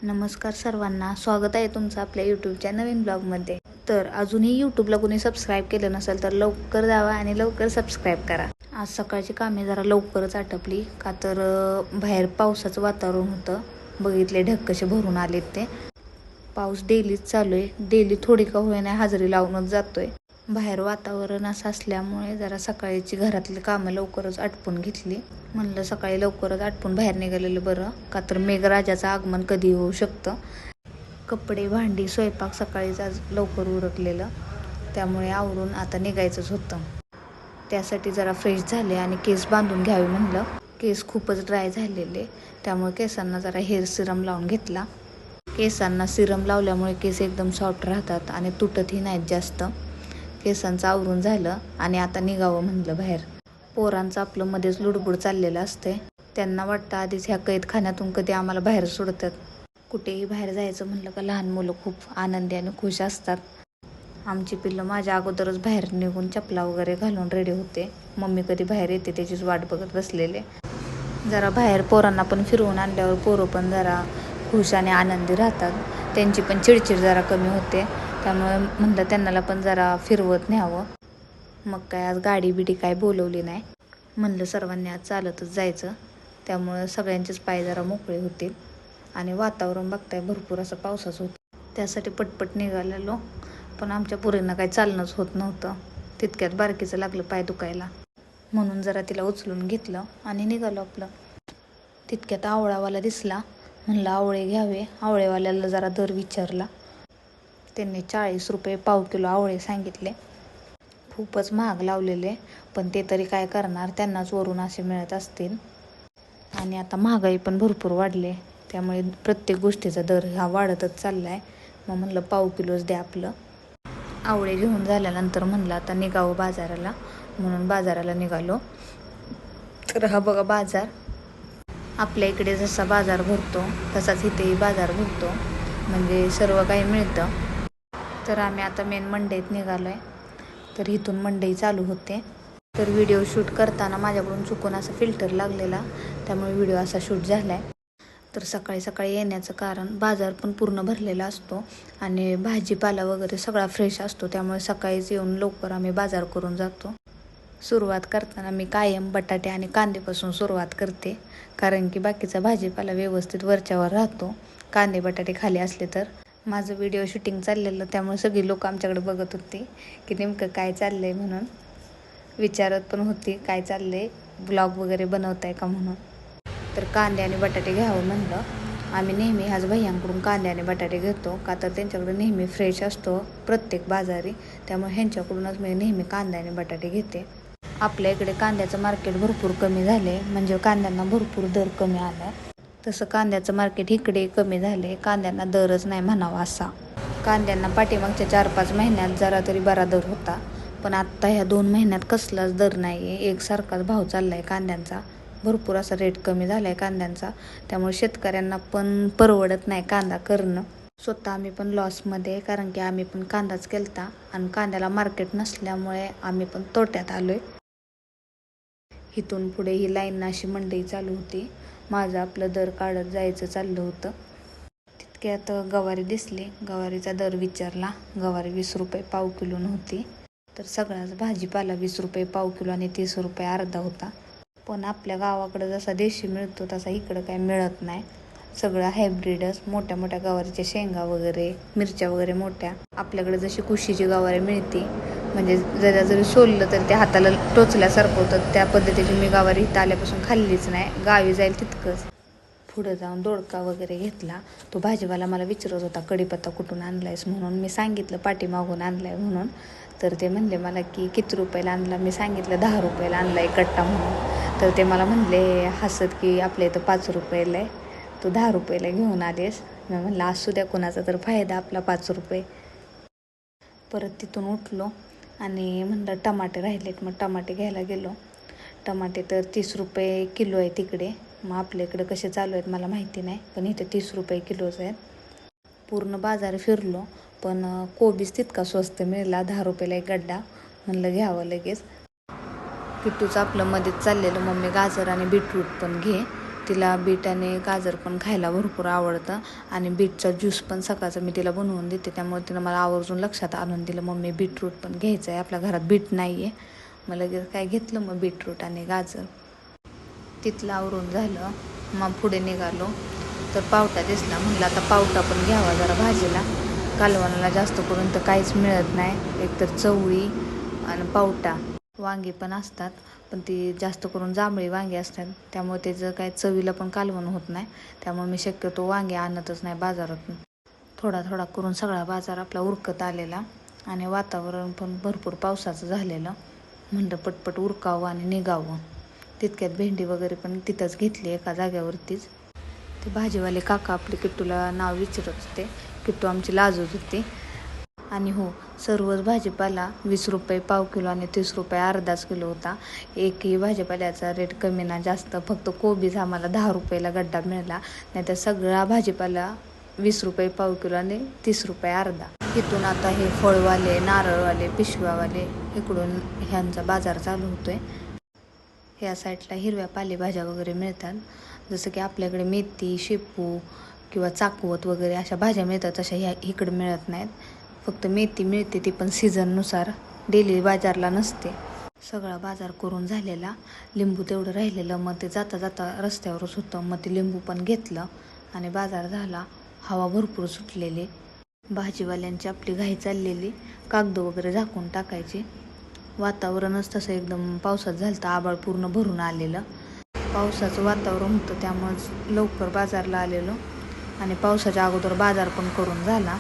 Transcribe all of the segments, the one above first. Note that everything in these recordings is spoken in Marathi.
नमस्कार सर्वांना, स्वागत आहे तुमचं आपल्या यूट्यूबच्या नवीन ब्लॉगमध्ये. तर अजूनही यूट्यूबला कोणी सबस्क्राईब केलं नसेल तर लवकर जावा आणि लवकर सबस्क्राईब करा. आज सकाळची कामे जरा लवकरच आटपली का तर बाहेर पावसाचं वातावरण होतं. बघितले ढग कसे भरून आलेत ते. पाऊस डेलीच चालू आहे. डेली थोडी का होईना हजेरी लावूनच जातोय. बाहेर वातावरण असं असल्यामुळे जरा सकाळची घरातली कामं लवकरच आटपून घेतली. म्हणलं सकाळी लवकरच आटपून बाहेर निघालेलं बरं, का तर मेघराजाचं आगमन कधी होऊ शकतं. कपडे भांडी स्वयंपाक सकाळीच आज लवकर उरकलेलं, त्यामुळे आवरून आता निघायचंच होतं. त्यासाठी जरा फ्रेश झाले आणि केस बांधून घ्यावे म्हणलं. केस खूपच ड्राय झालेले, त्यामुळे केसांना जरा हेअर सिरम लावून घेतला. केसांना सिरम लावल्यामुळे केस एकदम सॉफ्ट राहतात आणि तुटतही नाहीत जास्त. केसांचं आवरून झालं आणि आता निघावं म्हणलं बाहेर. पोरांचं आपलं मध्येच लुडबुड चाललेलं असते. त्यांना वाटतं आधीच ह्या कैदखान्यातून कधी आम्हाला बाहेर सोडतात. कुठेही बाहेर जायचं म्हणलं का लहान मुलं खूप आनंदी आणि खुश असतात. आमची पिल्लं माझ्या अगोदरच बाहेर निघून चपला वगैरे घालून रेडी होते. मम्मी कधी बाहेर येते त्याचीच वाट बघत बसलेले. जरा बाहेर पोरांना पण फिरवून आणल्यावर पोरं पण जरा खुश आणि आनंदी राहतात. त्यांची पण चिडचिड जरा कमी होते. त्यामुळे म्हणलं त्यांना पण जरा फिरवत न्यावं. मग काय आज गाडी बिडी काय बोलवली नाही. म्हणलं सर्वांनी आज चालतच जायचं, त्यामुळं सगळ्यांचेच पाय जरा मोकळे होतील. आणि वातावरण बघताय भरपूर असं पावसाचं होतं, त्यासाठी पटपट निघालेलो. पण आमच्या पोरींना काही चालणंच होत नव्हतं. तितक्यात बारकीचं लागलं पाय दुखायला, म्हणून जरा तिला उचलून घेतलं आणि निघालो आपलं. तितक्यात आवळावाला दिसला. म्हणलं आवळे घ्यावे. आवळेवाल्याला जरा दर विचारला. त्यांनी 40 रुपये पाव किलो आवळे सांगितले. खूपच महाग लावलेले, पण ते तरी काय करणार, त्यांनाच वरून असे मिळत असतील. आणि आता महागाई पण भरपूर वाढले, त्यामुळे प्रत्येक गोष्टीचा दर हा वाढतच चालला आहे. मग म्हणलं पाव किलोच द्या आपलं. आवळे घेऊन झाल्यानंतर म्हणलं आता निघावं बाजाराला, म्हणून बाजाराला निघालो. तर हा बघा बाजार. आपल्या इकडे जसा बाजार भरतो तसाच इथेही बाजार भरतो, म्हणजे सर्व काही मिळतं. तर आम्ही आता मेन मंडईत निघालो आहे. तर इथून मंडई चालू होते. तर व्हिडिओ शूट करताना माझ्याकडून चुकून असा फिल्टर लागलेला, त्यामुळे व्हिडिओ असा शूट झाला आहे. तर सकाळी सकाळी येण्याचं कारण, बाजार पण पूर्ण भरलेला असतो आणि भाजीपाला वगैरे सगळा फ्रेश असतो, त्यामुळे सकाळीच येऊन लवकर आम्ही बाजार करून जातो. सुरुवात करताना मी कायम बटाटे आणि कांदेपासून सुरुवात करते, कारण की बाकीचा भाजीपाला व्यवस्थित वरच्यावर राहतो कांदे बटाटे खाली असले तर. माझं व्हिडिओ शूटिंग चाललेलं, त्यामुळे सगळी लोक आमच्याकडे बघत होती की नेमकं काय चाललं आहे, म्हणून विचारत पण होती काय चाललं आहे, ब्लॉग वगैरे बनवताय का म्हणून. तर कांदे आणि बटाटे घ्यावं म्हणलं. आम्ही नेहमी ह्याच भैयांकडून कांदे आणि बटाटे घेतो, का तर त्यांच्याकडे नेहमी फ्रेश असतो प्रत्येक बाजारी, त्यामुळे ह्यांच्याकडूनच मी नेहमी कांदे आणि बटाटे घेते. आपल्या इकडे कांद्याचं मार्केट भरपूर कमी झाले, म्हणजे कांद्यांना भरपूर दर कमी आला. तसं कांद्याचं मार्केट इकडे कमी झाले, कांद्यांना दरच नाही म्हणावा असा. कांद्यांना पाठीमागच्या 4-5 महिन्यात जरा तरी बरा दर होता, पण आत्ता ह्या 2 महिन्यात कसलाच दर नाही आहे. एकसारखाच भाव चालला आहे कांद्यांचा. भरपूर असा रेट कमी झाला आहे कांद्यांचा, त्यामुळे शेतकऱ्यांना पण परवडत नाही कांदा करणं. स्वतः आम्ही पण लॉसमध्ये, कारण की आम्ही पण कांदाच केलता आणि कांद्याला मार्केट नसल्यामुळे आम्ही पण तोट्यात आलो आहे. इथून पुढे ही लाईन अशी मंडई चालू होती. माझं आपलं दर काढत जायचं चाललं होतं. तितक्यात गवारी दिसली. गवारीचा दर विचारला. गवारी 20 रुपये पाव किलो नव्हती. तर सगळाच भाजीपाला 20 रुपये पाव किलो आणि 30 रुपये अर्धा होता. पण आपल्या गावाकडं जसा देशी मिळतो तसा इकडं काय मिळत नाही. सगळं हायब्रिडच. मोठ्या मोठ्या गवारीच्या शेंगा वगैरे, मिरच्या वगैरे मोठ्या. आपल्याकडे जशी कुशीची गवारी मिळते, म्हणजे जरी सोललं तर त्या हाताला टोचल्यासारखं होतं, त्या पद्धतीची मी गवारी इथं आल्यापासून खाल्लीच नाही. गावी जाईल तितकंच. पुढं जाऊन दोडका वगैरे घेतला. तो भाजीवाला मला विचारत होता कढीपत्ता कुठून आणलायस म्हणून. मी सांगितलं पाठीमागून आणलाय म्हणून. तर ते म्हणले मला की किती रुपयाला आणला. मी सांगितलं 10 रुपयाला आणलाय कट्टा म्हणून. तर ते मला म्हणले हसत की आपल्या इथं 5 रुपयाला आहे, तू 10 रुपयाला घेऊन आलेस. मी म्हणलं असू द्या, कोणाचा तर फायदा आपला 5 रुपये. परत तिथून उठलो आणि म्हणलं टमाटे राहिलेत, मग टमाटे घ्यायला गेलो. टमाटे तर 30 रुपये किलो आहे तिकडे. मग आपल्या इकडे कसे चालू आहेत मला माहिती नाही, पण इथे 30 रुपये किलोच आहेत. पूर्ण बाजार फिरलो, पण कोबीच तितका स्वस्त मिळाला. 10 रुपयाला एक गड्डा. म्हणलं घ्यावं लगेच. किट्टूचं आपलं मध्येच चाललेलं, मम्मी गाजर आणि बीटरूट पण घे. तिला बीट आणि गाजर पण खायला भरपूर आवडतं आणि बीटचा ज्यूस पण सकाळचा मी तिला बनवून देते, त्यामुळे तिनं मला आवर्जून लक्षात आणून दिलं, मम्मी बीटरूट पण घ्यायचं आहे, आपल्या घरात बीट नाही आहे. मग लगेच काय घेतलं मग बीटरूट आणि गाजर. तिथलं आवरून झालं, मग पुढे निघालो तर पावटा दिसला. म्हणलं आता पावटा पण घ्यावा जरा भाजीला. कालवणाला जास्त करून तर काहीच मिळत नाही, एकतर चवळी आणि पावटा. वांगी पण असतात, पण ती जास्त करून जांभळी वांगी असतात, त्यामुळे त्याचं काय चवीला पण कालवण होत नाही. त्यामुळे मी शक्यतो वांगी आणतच नाही बाजारातून. थोडा थोडा करून सगळा बाजार आपला उरकत आलेला आणि वातावरण पण भरपूर पावसाचं झालेलं. म्हणलं पटपट उरकावं आणि निघावं. तितक्यात भेंडी वगैरे पण तिथंच घेतली एका जाग्यावरतीच. ते भाजीवाले काका आपले किट्टूला नाव विचारत होते. किट्टू आमची लाजत होती. आणि हो, सर्वच भाजीपाला 20 रुपये पाव किलो आणि 30 रुपये अर्धाच किलो होता. एकही भाजीपाल्याचा रेट कमी ना जास्त. फक्त कोबीज आम्हाला 10 रुपयाला गड्डा मिळाला, नाहीतर सगळा भाजीपाला 20 रुपये पाव किलो आणि 30 रुपये अर्धा. इथून आता हे फळवाले, नारळवाले, पिशव्यावाले इकडून ह्यांचा बाजार चालू होतोय. ह्या साईडला हिरव्या पालेभाज्या वगैरे मिळतात, जसं की आपल्याकडे मेथी, शेपू किंवा चाकवत वगैरे अशा भाज्या मिळतात, तशा ह्या इकडे मिळत नाहीत. फक्त मेथी मिळते, ती पण सीझननुसार, डेली बाजारला नसते. सगळा बाजार करून झालेला. लिंबू तेवढं राहिलेलं, मग ते जाता जाता रस्त्यावरच होतं, मग ते लिंबू पण घेतलं आणि बाजार झाला. हवा भरपूर सुटलेली, भाजीवाल्यांची आपली घाई चाललेली, कागद वगैरे झाकून टाकायची. वातावरणच तसं एकदम पावसात झालं तर आभाळ पूर्ण भरून आलेलं. पावसाचं वातावरण होतं, त्यामुळेच लवकर बाजारला आलेलो आणि पावसाच्या अगोदर बाजार पण करून झाला.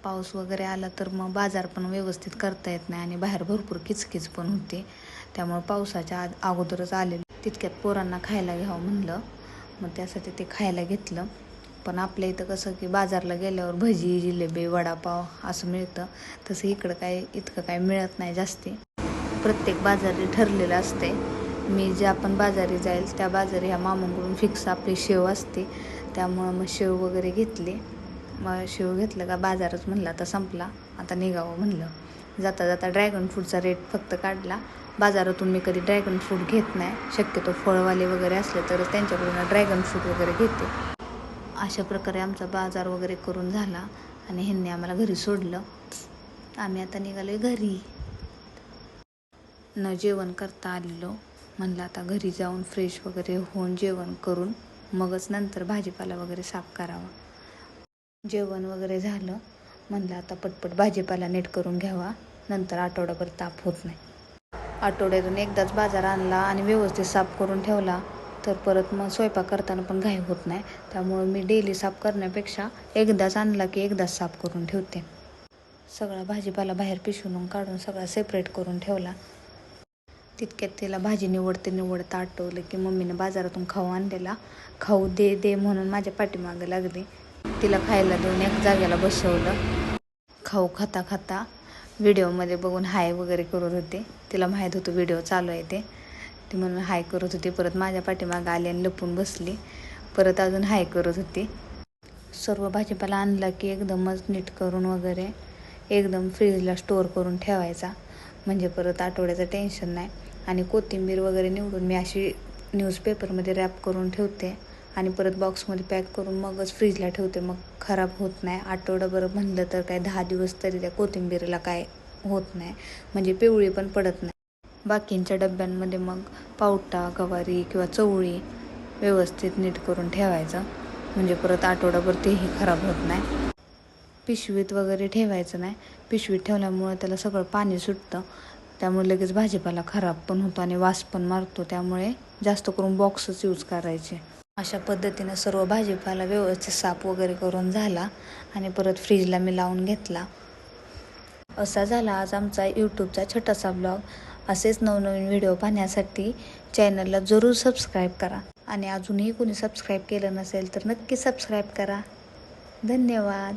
पाऊस वगैरे आला तर मग बाजार पण व्यवस्थित करता येत नाही आणि बाहेर भरपूर किचकिच पण होते, त्यामुळे पावसाच्या अगोदरच आलेलं. तितक्यात पोरांना खायला घ्यावं म्हणलं, मग त्यासाठी ते खायला घेतलं. पण आपल्या इथं कसं की बाजारला गेल्यावर भजी, जिलेबी, वडापाव असं मिळतं, तसं इकडं काय इतकं काय मिळत नाही जास्ती. प्रत्येक बाजारी ठरलेलं असते. मी ज्या पण बाजारी जाईल त्या बाजारी ह्या मामांकडून फिक्स आपली शेव असते, त्यामुळं मग शेव वगैरे घेतली. मग शेव घेतलं का बाजारच म्हणलं आता संपला, आता निघावं म्हणलं. जाता जाता ड्रॅगन फ्रूटचा रेट फक्त काढला. बाजारातून मी कधी ड्रॅगन फ्रूट घेत नाही, शक्यतो फळवाले वगैरे असले तरच त्यांच्याकडून ड्रॅगन फ्रूट वगैरे घेते. अशा प्रकारे आमचा बाजार वगैरे करून झाला आणि ह्यांनी आम्हाला घरी सोडलं. आम्ही आता निघालोय घरी. न जेवण करता आलेलो. म्हणलं आता घरी जाऊन फ्रेश वगैरे होऊन जेवण करून मगच नंतर भाजीपाला वगैरे साफ करावा. जेवण वगैरे झालं, म्हणलं आता पटपट भाजीपाला नीट करून घ्यावा, नंतर आठवडाभर ताप होत नाही. आठवड्यातून एकदाच बाजार आणला आणि व्यवस्थित साफ करून ठेवला तर परत मग स्वयंपाक करताना पण घाई होत नाही. त्यामुळे मी डेली साफ करण्यापेक्षा एकदाच आणला की एकदाच साफ करून ठेवते. सगळा भाजीपाला बाहेर पिशवून काढून सगळा सेपरेट करून ठेवला. तितक्यात तिला भाजी निवडता आठवलं की मम्मीनं बाजारातून खाऊ आणलेला. खाऊ दे म्हणून माझ्या पाठीमागं लागली. तिला खायला देऊन एक जागेला बसवलं. खाऊ खाता खाता व्हिडिओमध्ये बघून हाय वगैरे करत होते. तिला माहीत होतं व्हिडिओ चालू आहे ते, ती म्हणून हाय करत होती. परत माझ्या पाठीमागं आली आणि लपून बसली, परत अजून हाय करत होती. सर्व भाजीपाला आणला की एकदमच नीट करून वगैरे एकदम फ्रीजला स्टोअर करून ठेवायचा, म्हणजे परत आठवड्याचं टेन्शन नाही. आणि कोथिंबीर वगैरे निवडून मी अशी न्यूजपेपरमध्ये रॅप करून ठेवते आणि परत बॉक्समध्ये पॅक करून मगच फ्रीजला ठेवते, मग खराब होत नाही. आठवडाभर म्हणलं तर काय 10 दिवस तरी त्या कोथिंबीरीला काय होत नाही, म्हणजे पिवळी पण पडत नाही. बाकींच्या डब्यांमध्ये मग पावटा, गवारी किंवा चवळी व्यवस्थित नीट करून ठेवायचं, म्हणजे परत आठवडाभर तेही खराब होत नाही. पिशवीत वगैरे ठेवायचं नाही. पिशवीत ठेवल्यामुळे त्याला सगळं पाणी सुटतं, त्यामुळे लगेच भाजीपाला खराब पण होतो आणि वास पण मारतो. त्यामुळे जास्त करून बॉक्सच यूज करायचे. अशा पद्धतीनं सर्व भाजीपाला व्यवस्थित साफ वगैरे करून झाला आणि परत फ्रीजला मी लावून घेतला. असा झाला आज आमचा यूट्यूबचा छोटासा ब्लॉग. असेच नवनवीन व्हिडिओ पाहण्यासाठी चॅनलला जरूर सबस्क्राईब करा आणि अजूनही कोणी सबस्क्राईब केलं नसेल तर नक्की सबस्क्राईब करा. धन्यवाद.